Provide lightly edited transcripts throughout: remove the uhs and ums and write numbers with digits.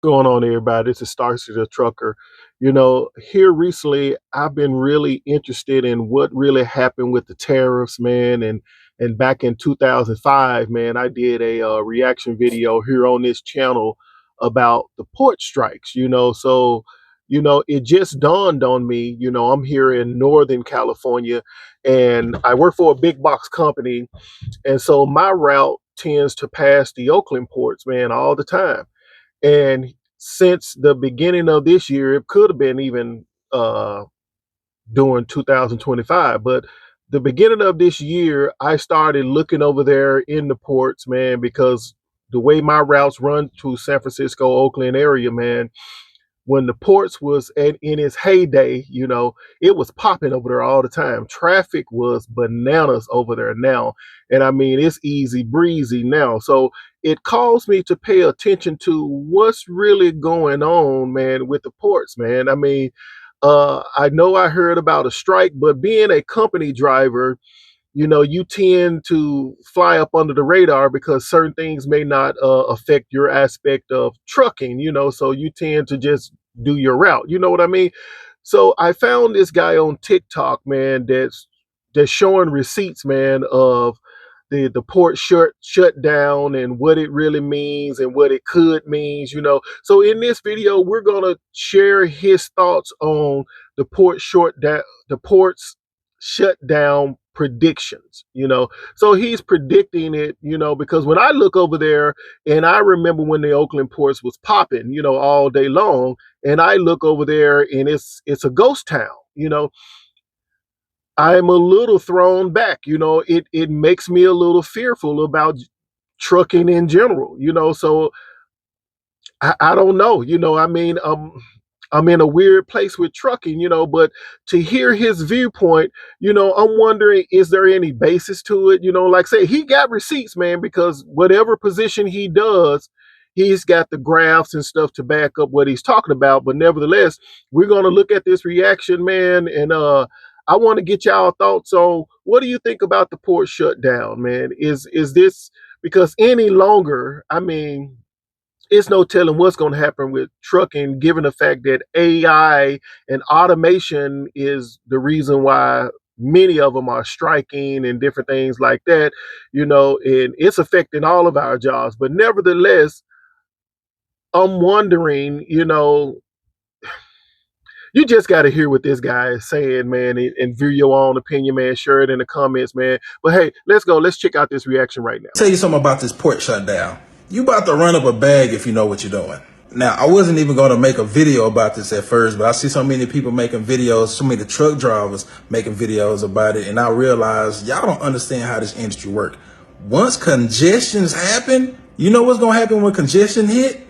Going on, everybody? This is Starcy the Trucker. Here recently, I've been really interested in what really happened with the tariffs, man. And back in 2005, man, I did a reaction video here on this channel about the port strikes. It just dawned on me. I'm here in Northern California, and I work for a big box company, and so my route tends to pass the Oakland ports, man, all the time. And since the beginning of this year, it could have been even during 2025, but the beginning of this year, I started looking over there in the ports, man, because the way my routes run to San Francisco, Oakland area, man, when the ports was in its heyday, it was popping over there all the time. Traffic was bananas over there now. And I mean, it's easy breezy now. So it caused me to pay attention to what's really going on, man, with the ports, man. I mean, I know I heard about a strike, but being a company driver, you tend to fly up under the radar because certain things may not affect your aspect of trucking, so you tend to just do your route. You know what I mean? So I found this guy on TikTok, man, that's showing receipts, man, of the port shut down and what it really means and what it could means. So in this video, we're gonna share his thoughts on the port's shutdown predictions. So he's predicting it, because when I look over there, and I remember when the Oakland ports was popping, all day long, and I look over there and it's a ghost town. I'm a little thrown back. It makes me a little fearful about trucking in general. So I don't know. I mean, I'm in a weird place with trucking, but to hear his viewpoint, I'm wondering, is there any basis to it? Like say he got receipts, man, because whatever position he does, he's got the graphs and stuff to back up what he's talking about. But nevertheless, we're gonna look at this reaction, man, and I want to get y'all thoughts on what do you think about the port shutdown, man? Is this because any longer? I mean, it's no telling what's going to happen with trucking, given the fact that AI and automation is the reason why many of them are striking and different things like that, and it's affecting all of our jobs. But nevertheless, I'm wondering, you just got to hear what this guy is saying, man, and view your own opinion, man. Share it in the comments, man. But hey, let's go. Let's check out this reaction right now. Tell you something about this port shutdown. You about to run up a bag if you know what you're doing. Now, I wasn't even going to make a video about this at first, but I see so many people making videos, so many truck drivers making videos about it, and I realized y'all don't understand how this industry works. Once congestions happen, you know what's going to happen when congestion hit?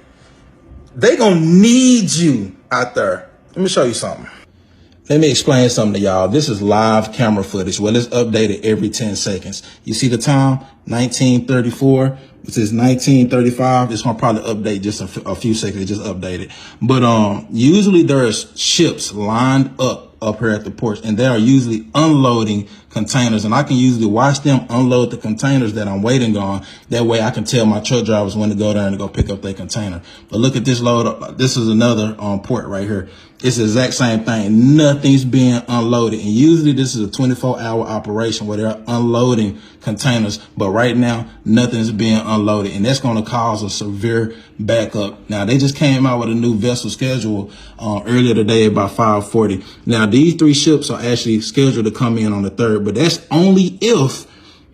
They going to need you out there. Let me show you something. Let me explain something to y'all. This is live camera footage. Well, it's updated every 10 seconds. You see the time? 1934. This is 1935. It's going to probably update just a few seconds. It just updated. But usually there's ships lined up here at the ports, and they are usually unloading containers, and I can usually watch them unload the containers that I'm waiting on. That way I can tell my truck drivers when to go there and to go pick up their container. But look at this load. This is another port right here. It's the exact same thing. Nothing's being unloaded. And usually this is a 24-hour operation where they're unloading containers. But right now, nothing's being unloaded. And that's going to cause a severe backup. Now, they just came out with a new vessel schedule earlier today about 5:40. Now, these 3 ships are actually scheduled to come in on the 3rd. But that's only if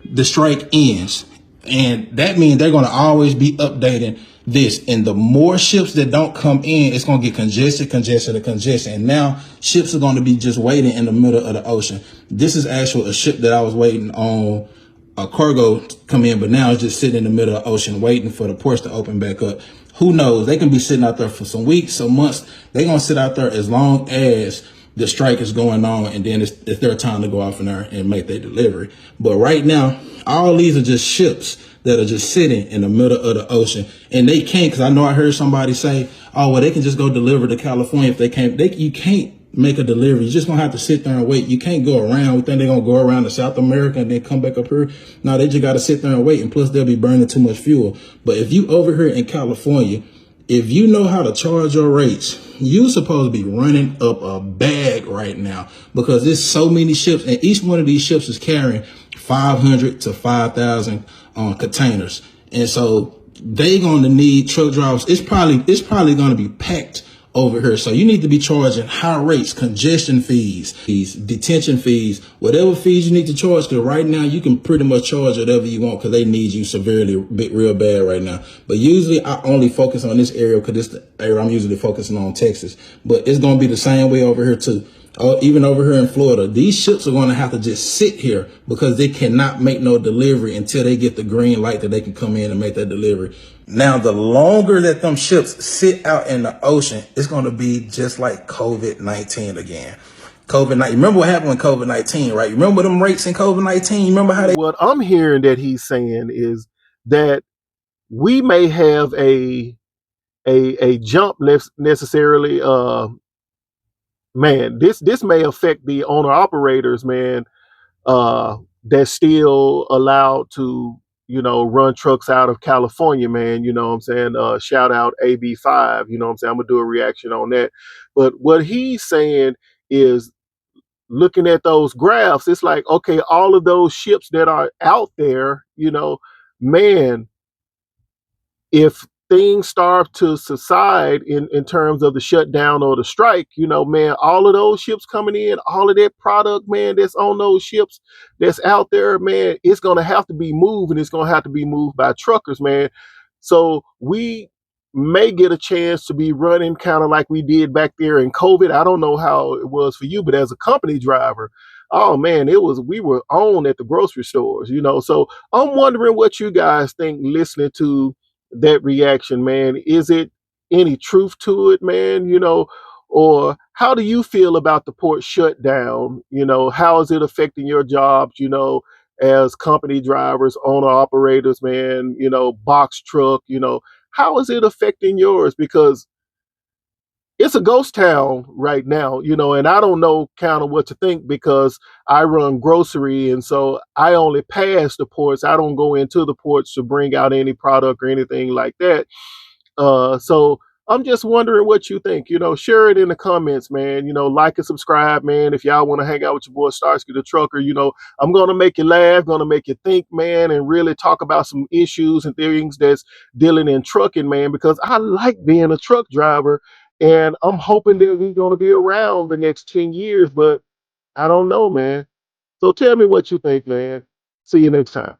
the strike ends. And that means they're going to always be updating this. And the more ships that don't come in, it's going to get congested. And now ships are going to be just waiting in the middle of the ocean. This is actually a ship that I was waiting on a cargo to come in, but now it's just sitting in the middle of the ocean waiting for the ports to open back up. Who knows? They can be sitting out there for some weeks, some months. They're going to sit out there as long as the strike is going on, and then it's their time to go off in there and make their delivery. But right now, all these are just ships that are just sitting in the middle of the ocean, and they can't, because I know I heard somebody say, oh, well, they can just go deliver to California if they can't. You can't make a delivery. You're just going to have to sit there and wait. You can't go around. We think they're going to go around to South America and then come back up here. No, they just got to sit there and wait, and plus they'll be burning too much fuel. But if you over here in California, If you know how to charge your rates, you supposed to be running up a bag right now because there's so many ships, and each one of these ships is carrying 500 to 5,000 containers, and so they going to need truck drivers. It's probably going to be packed over here. So you need to be charging high rates, congestion fees, detention fees, whatever fees you need to charge. Because right now you can pretty much charge whatever you want because they need you severely, real bad right now. But usually I only focus on this area because it's the area I'm usually focusing on, Texas. But it's going to be the same way over here too. Even over here in Florida, these ships are going to have to just sit here because they cannot make no delivery until they get the green light that they can come in and make that delivery. Now, the longer that them ships sit out in the ocean, it's going to be just like COVID-19 again. COVID-19. Remember what happened with COVID-19, right? You remember them rates in COVID-19? You remember how they... What I'm hearing that he's saying is that we may have a jump necessarily. Man, this may affect the owner operators, man. That's still allowed to run trucks out of California, man. You know what I'm saying? Shout out AB5. You know what I'm saying? I'm gonna do a reaction on that. But what he's saying is looking at those graphs, it's like, okay, all of those ships that are out there, man, if things start to subside in terms of the shutdown or the strike, man, all of those ships coming in, all of that product, man, that's on those ships that's out there, man, it's going to have to be moved, and it's going to have to be moved by truckers, man. So we may get a chance to be running kind of like we did back there in COVID. I don't know how it was for you, but as a company driver, oh man, we were on at the grocery stores, So I'm wondering what you guys think listening to that reaction, man. Is it any truth to it, man? Or how do you feel about the port shutdown? How is it affecting your jobs, as company drivers, owner operators, man, box truck, how is it affecting yours? Because it's a ghost town right now, and I don't know kind of what to think because I run grocery, and so I only pass the ports. I don't go into the ports to bring out any product or anything like that. So I'm just wondering what you think. Share it in the comments, man. Like and subscribe, man. If y'all want to hang out with your boy Starsky the Trucker, I'm gonna make you laugh, gonna make you think, man, and really talk about some issues and things that's dealing in trucking, man, because I like being a truck driver, and I'm hoping that we're gonna be around the next 10 years, but I don't know, man. So tell me what you think, man. See you next time.